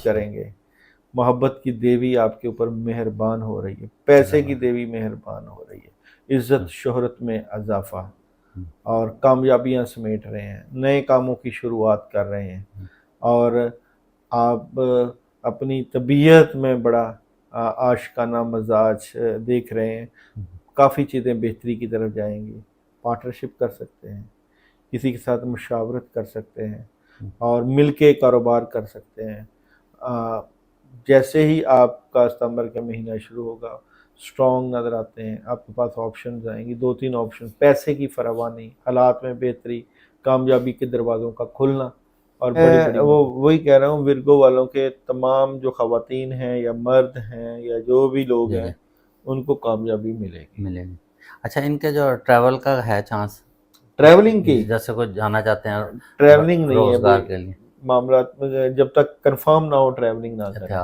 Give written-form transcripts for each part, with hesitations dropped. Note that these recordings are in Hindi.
करेंगे। मोहब्बत की देवी आपके ऊपर मेहरबान हो रही है, पैसे की देवी मेहरबान हो रही है, इज्जत शोहरत में इजाफा और कामयाबियां समेट रहे हैं, नए कामों की शुरुआत कर रहे हैं और आप अपनी तबीयत में बड़ा आशिकाना मजाज देख रहे हैं। काफ़ी चीज़ें बेहतरी की तरफ जाएंगी। पार्टनरशिप कर सकते हैं, किसी के साथ मुशावरत कर सकते हैं और मिल के कारोबार कर सकते हैं। जैसे ही आपका सितंबर का महीना शुरू होगा, स्ट्रॉन्ग नज़र आते हैं, आपके पास ऑप्शंस आएंगी, 2-3 ऑप्शन, पैसे की फरावानी, हालात में बेहतरी, कामयाबी के दरवाज़ों का खुलना और बड़ी बड़ी वो वही कह रहा हूँ, विर्गो वालों के तमाम जो ख़वातीन हैं या मर्द हैं या जो भी लोग हैं, उनको कामयाबी मिलेगी। अच्छा, इनके जो ट्रैवल का है चांस, ट्रैवलिंग की, जैसे कुछ जाना चाहते हैं, ट्रैवलिंग नहीं है रोजगार के लिए मामला, जब तक कंफर्म ना हो ट्रैवलिंग ना करें।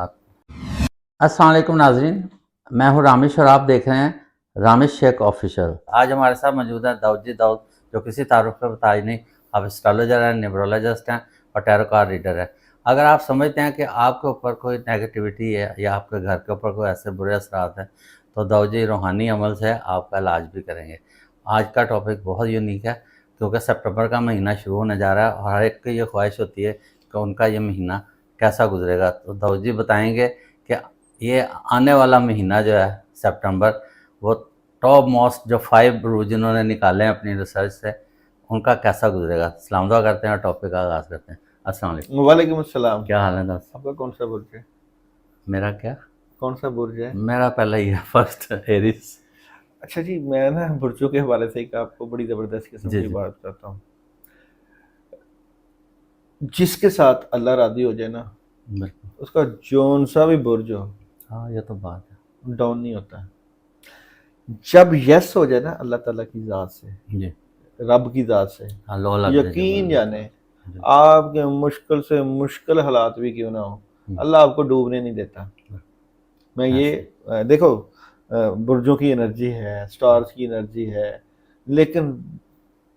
अस्सलाम वालेकुम नाजरीन, मैं हूँ रामिश और आप देख रहे हैं रामिश शेख ऑफिशियल। आज हमारे साथ मौजूद है दाऊद, जो किसी तारुफ पे बताई नहीं, आप एस्ट्रोलॉजर हैं, न्यूमरोलॉजिस्ट हैं और टैरो कार्ड रीडर है। अगर आप समझते हैं कि आपके ऊपर कोई नेगेटिविटी है या आपके घर के ऊपर कोई ऐसे बुरे असरात हैं, तो दाऊद जी रूहानी अमल से आपका इलाज भी करेंगे। आज का टॉपिक बहुत यूनिक है क्योंकि सितंबर का महीना शुरू होने जा रहा है और हर एक की ये ख्वाहिश होती है कि उनका ये महीना कैसा गुजरेगा। तो दाऊद जी बताएंगे कि ये आने वाला महीना जो है सितंबर, वो टॉप मोस्ट जो 5 बुरूज जिन्होंने निकाले हैं अपनी रिसर्च से, उनका कैसा गुजरेगा। सलाम दुआ करते हैं और टॉपिक का आगाज़ करते हैं। अस्सलाम वालेकुम। वालेकुम अस्सलाम। क्या हाल है दोस्त? आपका कौन सा बुर्ज है? मेरा क्या? कौन सा बुर्ज है? मेरा पहला ही है, फर्स्ट एरीज। अच्छा जी, मैं ना बुर्जों के हवाले से आपको बड़ी ज़बरदस्त किस्म की बात करता हूँ। जिसके साथ अल्लाह राज़ी हो जाए ना, उसका जौन सा भी बुर्ज हो, हाँ ये तो बात है, डाउन नहीं होता। जब यस हो जाए ना अल्लाह ताला की ज़ात से जी, रब की ज़ात से, यकीन जाने आपके मुश्किल से मुश्किल हालात भी क्यों ना हो, अल्लाह आपको डूबने नहीं देता। मैं ये देखो, बुर्जों की एनर्जी है, स्टार्स की एनर्जी है, लेकिन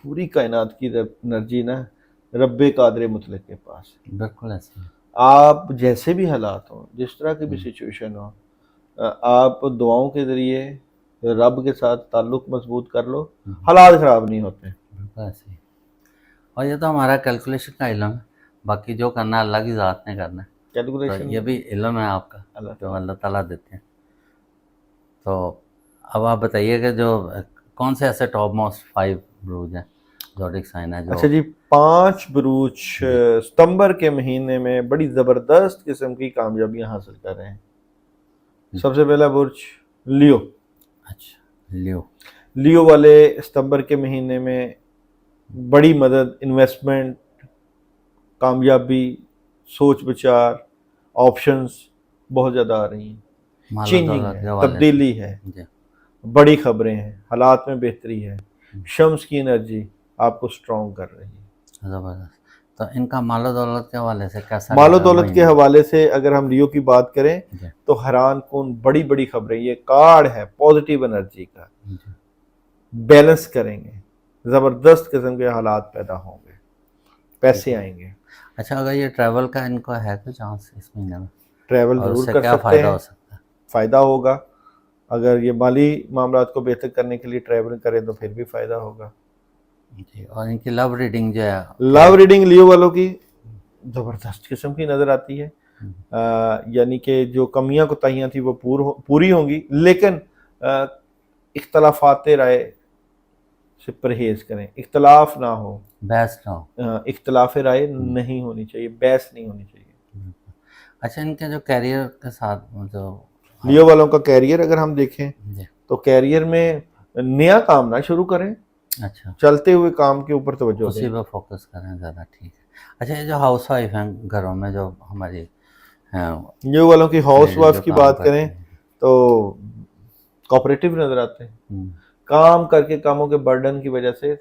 पूरी कायनात की एनर्जी ना रब्बे कादर मुतलक के पास। बिल्कुल ऐसे आप जैसे भी हालात हो, जिस तरह की भी सिचुएशन हो, आप दुआओं के ज़रिए रब के साथ ताल्लुक़ मजबूत कर लो, हालात ख़राब नहीं होते। ऐसे। और ये तो हमारा कैलकुलेशन का इल्म है, बाकी जो करना है अल्लाह की ज़ात ने करना है। कैलकुलेशन तो ये भी इल्म है आपका जो अल्लाह ताला देते हैं। तो अब आप बताइए कि जो कौन से ऐसे टॉप मोस्ट 5 बुरूज हैं, ज़ोडिक साइन है जो। अच्छा जी, 5 बुरूज सितंबर के महीने में बड़ी ज़बरदस्त किस्म की कामयाबियां हासिल कर रहे हैं। सबसे पहला बुर्ज लियो। अच्छा, लियो वाले सितंबर के महीने में बड़ी मदद, इन्वेस्टमेंट, कामयाबी, सोच विचार, ऑप्शंस बहुत ज़्यादा आ रही हैं। चेंजिंग है, तब्दीली है, बड़ी खबरें हैं, हालात में बेहतरी है, शम्स की एनर्जी आपको स्ट्रॉन्ग कर रही है। ज़बरदस्त। तो इनका मालो दौलत के हवाले से कैसा? मालो दौलत के हवाले से अगर हम लियो की बात करें तो हैरान कौन बड़ी बड़ी खबरें, ये कार्ड है पॉजिटिव एनर्जी का, बैलेंस करेंगे, ज़बरदस्त किस्म के हालात पैदा होंगे, पैसे आएंगे। अच्छा, अगर ये ट्रैवल का इनको है कोई चांस इस महीने में? ट्रैवल ज़रूर कर सकते हैं, फ़ायदा होगा। अगर ये माली मामलात को बेहतर करने के लिए ट्रैवल करें तो फिर भी फ़ायदा होगा जी। और इनकी लव रीडिंग जो है, लव रीडिंग लियो वालों की ज़बरदस्त किस्म की नज़र आती है। यानी कि जो कमियां कोताहियां थी वो पूरी होंगी, लेकिन इख्तलाफात राय से परहेज़ करें, इख्तलाफ ना हो, बहस ना हो, इख्तलाफ राय नहीं होनी चाहिए, बहस नहीं होनी चाहिए। अच्छा, इनके जो कैरियर के साथ जो लियो वालों का कैरियर अगर हम देखें तो कैरियर में नया काम ना शुरू करें। अच्छा, चलते हुए काम के ऊपर तवज्जो दें, उसी पर फोकस करें, ज़्यादा ठीक है। अच्छा, ये जो हाउस वाइफ हैं घरों में जो हमारी हैं, लियो वालों की हाउस वाइफ की बात करें तो कोऑपरेटिव नजर आते हैं। काम करके कामों के बर्डन की वजह से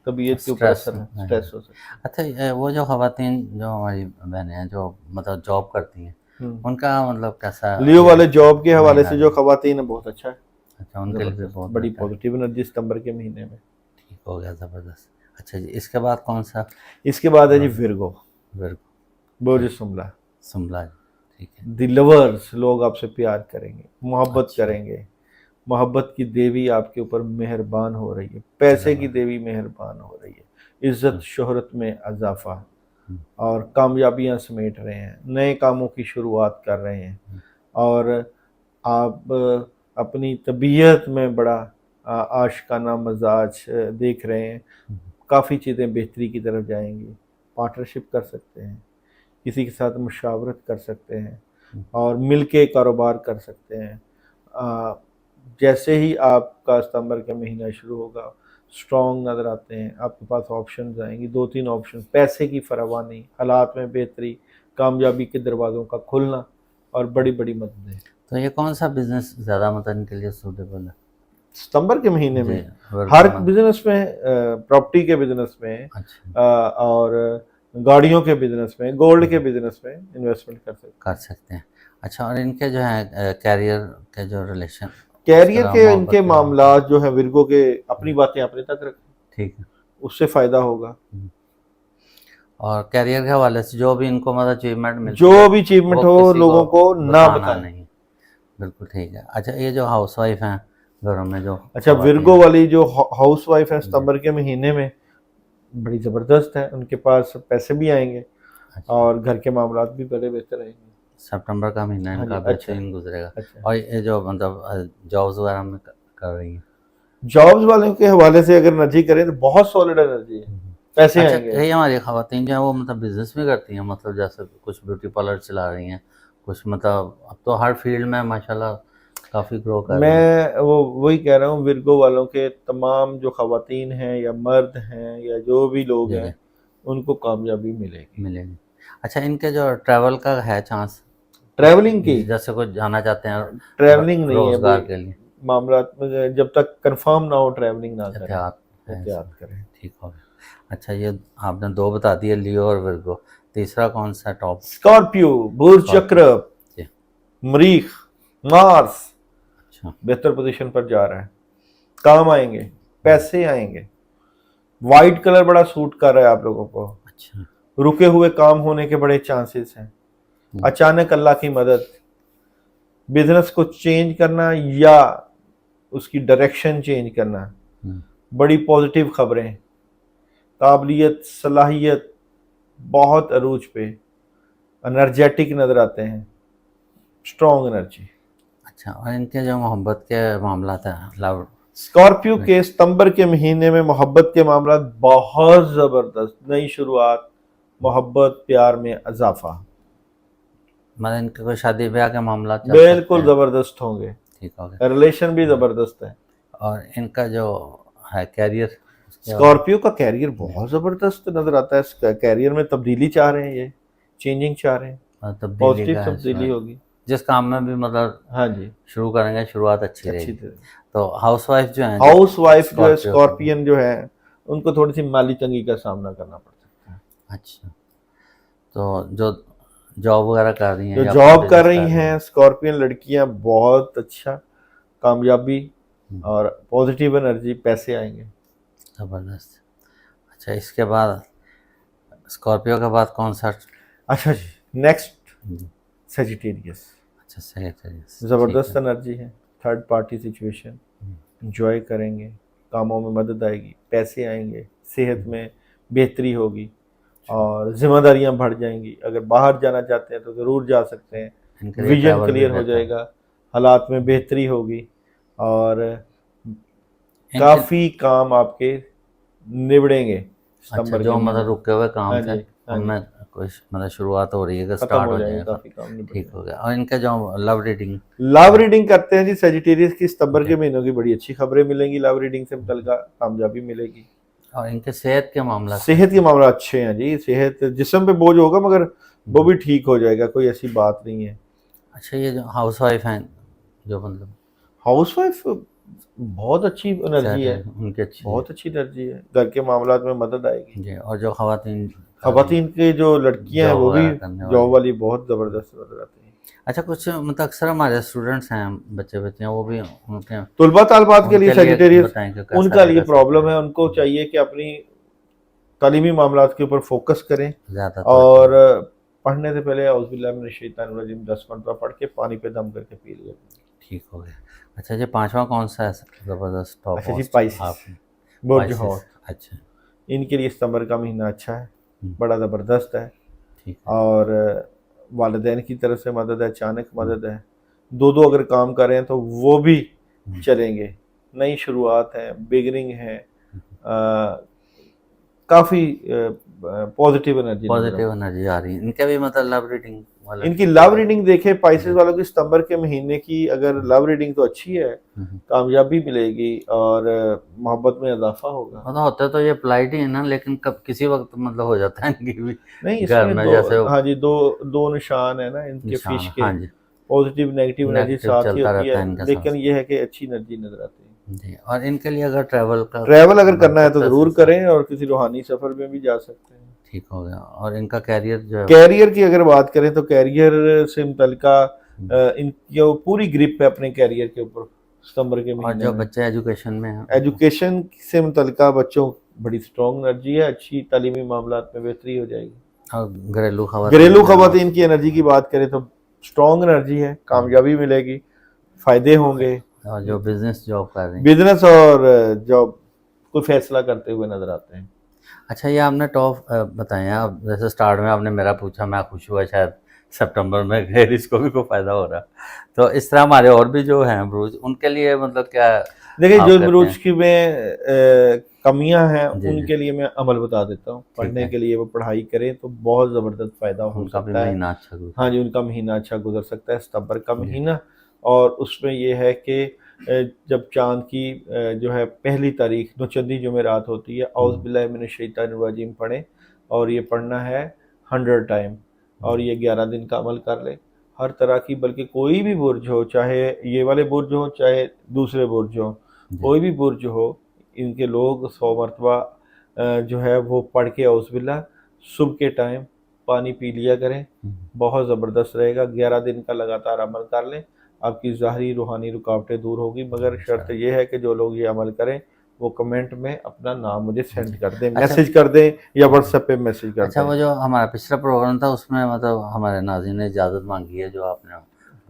तबीयत के ऊपर असर है, स्ट्रेस हो सकता है। अच्छा, वो जो खवातीन जो हमारी बहनें हैं जो मतलब जॉब करती हैं, उनका मतलब कैसा? लियो वाले जॉब के हवाले से जो खवातीन है बहुत अच्छा है। अच्छा, उनके लिए बहुत बड़ी पॉजिटिव एनर्जी सितंबर के महीने में। ठीक हो गया, ज़बरदस्त। अच्छा जी, इसके बाद कौन सा? इसके बाद है जी विर्गो, बुर्ज सुमला। सुमला ठीक है। द लवर्स, लोग आपसे प्यार करेंगे, मोहब्बत अच्छा। करेंगे। मोहब्बत की देवी आपके ऊपर मेहरबान हो रही है, पैसे की ज़बरदस्त। देवी मेहरबान हो रही है, इज्जत शोहरत में इजाफा हम्म, और कामयाबियां समेट रहे हैं, नए कामों की शुरुआत कर रहे हैं। हम्म, और आप अपनी तबीयत में बड़ा आशिकाना मजाज देख रहे हैं। हम्म, काफ़ी चीज़ें बेहतरी की तरफ जाएंगी। पार्टनरशिप कर सकते हैं, किसी के साथ मुशावरत कर सकते हैं हम्म, और मिल के कारोबार कर सकते हैं। आ, जैसे ही आपका सितंबर का महीना शुरू होगा, स्ट्रॉन्ग नज़र आते हैं, आपके पास ऑप्शंस आएंगी, 2-3 ऑप्शन, पैसे की फरावानी, हालात में बेहतरी, कामयाबी के दरवाज़ों का खुलना और बड़ी बड़ी मददें। तो ये कौन सा बिजनेस ज़्यादा मतलब इनके लिए सूटेबल है? सितंबर के महीने जी, में वर्क हर करना। बिजनेस में, प्रॉपर्टी के बिजनेस में, अच्छा, और गाड़ियों के बिजनेस में, गोल्ड के बिजनेस में इन्वेस्टमेंट कर सकते हैं। कर सकते हैं। अच्छा, और इनके जो है कैरियर के जो रिलेशन, उसके कैरियर अलावा के मोहब्बत इनके के मामला जो है विर्गो के, अपनी बातें अपने तक रखें, ठीक है। उससे फायदा होगा। और कैरियर के हवाले से जो भी इनको मतलब अचीवमेंट मिलती जो है भी अचीवमेंट वो हो किसी लोगों को ना बताना बताएं। नहीं। बिल्कुल ठीक है। अच्छा, ये जो हाउसवाइफ हैं घरों में जो अच्छा, खवातीन विर्गो हैं, वाली जो हाउस वाइफ है जी, सितंबर के महीने में बड़ी ज़बरदस्त है, उनके पास पैसे भी आएंगे अच्छा, और घर के मामलात भी बड़े बेहतर रहेंगे। सितंबर का महीना हाँ जी, इनका अच्छा बेहतरीन गुजरेगा। अच्छा। और ये जो मतलब जॉब्स वगैरह में कर रही हैं। जॉब्स वालों के हवाले से अगर एनर्जी करें तो बहुत सॉलिड एनर्जी है, पैसे अच्छा, आएंगे। कई हमारी खवातीन जो है वो मतलब बिजनेस भी करती हैं, मतलब जैसे कुछ ब्यूटी पार्लर चला रही हैं, कुछ मतलब अब तो हर फील्ड में माशाल्लाह काफ़ी ग्रो कर रही हैं। मैं वही कह रहा हूँ, विर्गो वालों के तमाम जो खवातीन हैं या मर्द हैं या जो भी लोग जी, जी, हैं, उनको कामयाबी मिलेगी। मिलेगी। अच्छा, इनके जो ट्रैवल का है चांस, ट्रैवलिंग की, जैसे कुछ जाना चाहते हैं ट्रैवलिंग नहीं है रोजगार भाई, के लिए, मामला जब तक कंफर्म ना हो ट्रैवलिंग ना करें, एहतियात है एहतियात इसमें। करें। ठीक हो गया। अच्छा, ये आपने दो बता दिए, लियो और विर्गो। तीसरा कौन सा टॉप? स्कॉर्पियो, बुर्ज स्कॉर्पियो। चक्र, जी, मरीख, मार्स अच्छा, बेहतर पोजीशन पर जा रहा है, काम आएंगे, पैसे आएंगे। वाइट कलर बड़ा सूट कर रहा है आप लोगों को, अच्छा, रुके हुए काम होने के बड़े चांसेस हैं। अचानक अल्लाह की मदद, बिजनेस को चेंज करना या उसकी डायरेक्शन चेंज करना, हम्म, बड़ी पॉजिटिव खबरें, काबिलियत, सलाहियत बहुत अरूज पे, एनर्जेटिक नजर आते हैं, स्ट्रॉन्ग एनर्जी। अच्छा, और इनके जो मोहब्बत के मामला था, लव, स्कॉर्पियो के सितंबर के महीने में मोहब्बत के मामला बहुत जबरदस्त, नई शुरुआत, मोहब्बत प्यार में इजाफा, मतलब इनके कोई शादी ब्याह के मामला चल सकते बिल्कुल हैं। जबरदस्त होंगे, ठीक हो गया। रिलेशन भी जबरदस्त है। और इनका जो है कैरियर, उसके हवाले स्कॉर्पियो का कैरियर बहुत जबरदस्त नजर आता है, कैरियर में तब्दीली चाह रहे हैं, ये चेंजिंग चाह रहे हैं, तब्दीली पॉजिटिव का है तब्दीली इसमें, होगी। जिस काम में भी मतलब हाँ जी, शुरू करेंगे शुरुआत अच्छी अच्छी रहेगी। तरह। तो हाउसवाइफ जो है, जो हाउस वाइफ जो है स्कॉर्पियो की, स्कॉर्पियन जो है, उनको थोड़ी सी माली तंगी का सामना करना पड़ सकता है। अच्छा, तो जो जॉब वगैरह कर रही हैं जो या जॉब बिजनेस कर रही हैं स्कॉर्पियन लड़कियां, बहुत अच्छा, कामयाबी और पॉजिटिव एनर्जी, पैसे आएंगे। ज़बरदस्त। अच्छा, इसके बाद स्कॉर्पियो के बाद कौन सा? अच्छा जी, नेक्स्ट जी, सेजिटेरियस, अच्छा, सेजिटेरियस, ठीक ज़बरदस्त है। एनर्जी है, थर्ड पार्टी सिचुएशन, इंजॉय करेंगे, कामों में मदद आएगी, पैसे आएंगे, सेहत में बेहतरी होगी और जिम्मेदारियां बढ़ जाएंगी। अगर बाहर जाना चाहते हैं तो ज़रूर जा सकते हैं, इनके लिए विजन ट्रैवल भी क्लियर हो बेहतर है। जाएगा, हालात में बेहतरी होगी और इनके, काफ़ी काम आपके निबड़ेंगे अच्छा, सितंबर के जो महीने मतलब में। रुके हुए काम हाँ थे जी, हाँ जी, उनमें कुछ मतलब शुरुआत हो रही है कि खत्म स्टार्ट हो हो जाएंगे, जाएगा। काफ़ी काम निबड़ ठीक हो जाएंगे। गया। और इनके जो लव रीडिंग, लव रीडिंग करते हैं जी सेजिटेरियस की, सितंबर जी, के महीनों की बड़ी अच्छी खबरें मिलेंगी, लव रीडिंग से मुतल्लिका कामयाबी मिलेगी। और इनके सेहत के मामला सेहत के मामला अच्छे हैं जी, सेहत, जिस्म पे बोझ होगा मगर वो भी ठीक हो जाएगा, कोई ऐसी बात नहीं है। अच्छा, ये जो हाउस वाइफ हैं, जो मतलब हाउस वाइफ बहुत अच्छी एनर्जी है, उनकी अच्छी है। बहुत अच्छी एनर्जी है, घर के मामलात में मदद आएगी। जी, और जो खवातीन कर रही हैं खवातीन के जो लड़कियां हैं जॉब वो भी वगैरह करने जॉब वाली। वाली बहुत ज़बरदस्त नजर आती हैं। अच्छा, कुछ मतलब अक्सर हमारे स्टूडेंट्स हैं, बच्चे बच्चियाँ, वो भी उनके तुलबा तालबात के लिए उनके लिए सेजिटेरियस, बताएं कि कैसा उनका लिए रहेगा प्रॉब्लम सितंबर। है, उनको चाहिए कि अपनी तालीमी मामलात के ऊपर फोकस करें ज़्यादा और तवज्जो। पढ़ने से पहले औज़ुबिल्लाहि मिनश्शैतानिर्रजीम 10 मरतबा पढ़ के पानी पे दम करके पी लिया। ठीक हो गया। अच्छा जी, पांचवा कौन सा है ज़बरदस्त टॉप अच्छा जी, मोस्ट पाइसेस, आपने? बुर्ज पाइसेस, हौत, अच्छा। इनके लिए सितंबर का महीना अच्छा है, हम्म, बड़ा ज़बरदस्त है। ठीक है। और वालिदैन की तरफ से मदद है, अचानक मदद है। दो अगर काम कर रहे हैं तो वो भी हम्म, चलेंगे। नई शुरुआत है, बिगिनिंग है। हम्म। काफ़ी पॉजिटिव एनर्जी नज़र पॉजिटिव आती एनर्जी आ रही है इनके भी, मतलब लव रीडिंग वाला है। इनकी ठीक लव होगा? रीडिंग देखे पाइसेस जी। वालों की सितंबर के महीने की अगर लव रीडिंग तो अच्छी है, हम्म। कामयाबी मिलेगी और मोहब्बत में इजाफा होगा। मतलब होता तो ये पोलाइट ही है ना, लेकिन कब किसी वक्त मतलब हो जाता है इनकी भी नहीं, घर इसमें में, दो, जैसे हाँ जी, दो निशान है ना इनके फिश निशान। के। हाँ जी, पॉजिटिव नेगेटिव एनर्जी नेगेटिव साथ ही चलता होती रहता है, है इनके लेकिन साथ। ये है कि अच्छी एनर्जी नजर आती है। जी, और इनके लिए अगर ट्रैवल का ट्रैवल अगर करना है तो सक्सेस ज़रूर करें और किसी रूहानी सफ़र में भी जा सकते हैं। ठीक हो गया। और इनका कैरियर जो है, कैरियर की अगर बात करें तो कैरियर से मुतल्लिका इनकी वो पूरी ग्रिप है अपने कैरियर के ऊपर सितंबर के और महीने जो में। बच्चे एजुकेशन में हैं, एजुकेशन से मुतल्लिका बच्चों बड़ी स्ट्रॉन्ग एनर्जी है, अच्छी तालीमी मामलात में बेहतरी हो जाएगी। और घरेलू घरेलू खवातीन खवातीन की एनर्जी की बात करें तो स्ट्रॉन्ग एनर्जी है, कामयाबी मिलेगी, फायदे होंगे। और जो बिजनेस जॉब कर रही हैं। बिजनेस और जॉब कोई फैसला करते हुए नजर आते हैं। अच्छा, ये आपने टॉप बताए हैं। अब जैसे स्टार्ट में आपने मेरा पूछा, मैं खुश हुआ शायद सितंबर में खैर इसको भी कोई फ़ायदा हो रहा। तो इस तरह हमारे और भी जो हैं ब्रूज, उनके लिए मतलब क्या देखिए, आप जो कहते बुरुज हैं? की में कमियां हैं जी, जी, उनके लिए मैं अमल बता देता हूँ। ठीक पढ़ने है। के लिए वो पढ़ाई करें तो बहुत ज़बरदस्त फ़ायदा हो उनका भी सकता है। महीना अच्छा गुजरा। हाँ जी, उनका महीना अच्छा गुजर सकता है, सितंबर का जी। महीना। और उसमें ये है कि जब चाँद की जो है पहली तारीख नौचंदी जुमेरात होती है, औज़ बिल्लाहि मिनश शैतानिर रजीम पढ़ें। और ये पढ़ना है 100 टाइम, और ये 11 दिन का अमल कर लें। हर तरह की, बल्कि कोई भी बुर्ज हो, चाहे ये वाले बुर्ज हो चाहे दूसरे बुर्ज हो, जी। कोई भी बुर्ज हो, इनके लोग 100 मरतबा जो है वो पढ़ के औज़ बिल्लाह सुबह के टाइम पानी पी लिया करें। बहुत ज़बरदस्त रहेगा। 11 दिन का लगातार अमल कर लें, आपकी ज़ाहरी रूहानी रुकावटें दूर होगी। मगर शर्त अच्छा। यह है कि जो लोग ये अमल करें वो कमेंट में अपना नाम मुझे सेंड जी। कर दें, अच्छा। मैसेज कर दें या व्हाट्सएप पे मैसेज कर अच्छा, दें। वो जो हमारा पिछला प्रोग्राम था उसमें मतलब हमारे नाज़रीन ने इजाज़त मांगी है, जो आपने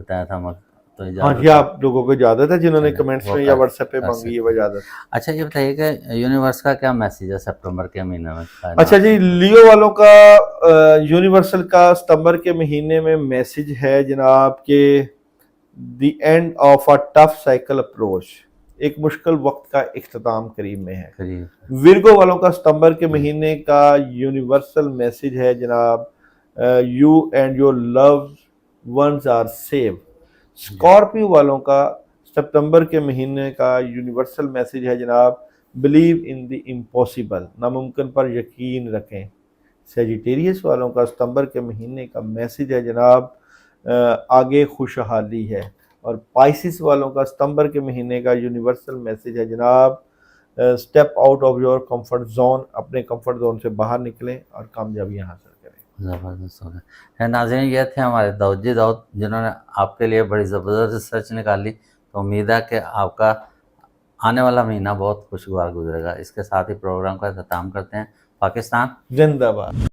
बताया था मत, तो हाँ जी, इजाज़त आप आप लोगों को इजाज़त है जिन्होंने चलें कमेंट्स वो में या कर व्हाट्सएप पे कर मांगी है वो सकते हैं। इजाज़त। अच्छा, ये बताइए कि यूनिवर्स का क्या मैसेज है सितंबर के महीने में? अच्छा कायनात जी, में? लियो वालों का यूनिवर्सल का सितंबर के महीने में मैसेज है जनाब के the end of a tough cycle approach, एक मुश्किल वक्त का इख्तिताम करीब में है। करीब। विर्गो वालों का सितंबर के महीने का यूनिवर्सल मैसेज है जनाब, you and your love ones are save. जी। स्कॉर्पियो वालों का सितंबर के महीने का यूनिवर्सल मैसेज है जनाब, बिलीव इन द इम्पॉसिबल, नामुमकिन पर यकीन रखें। सेजिटेरियस वालों का सितंबर के महीने का मैसेज है जनाब, आगे खुशहाली है। और पाइसिस वालों का सितंबर के महीने का यूनिवर्सल मैसेज है जनाब, step out of your comfort zone, अपने कंफर्ट जोन से बाहर निकलें और कामयाबियां हासिल करें। ज़बरदस्त हो गया है। नाज़रीन, ये थे हमारे दाऊद दाऊद, जिन्होंने आपके लिए बड़ी ज़बरदस्त रिसर्च निकाली। तो उम्मीद है कि आपका आने वाला महीना बहुत खुशगवार गुजरेगा। इसके साथ ही प्रोग्राम का अख्ताम करते हैं। पाकिस्तान जिंदाबाद।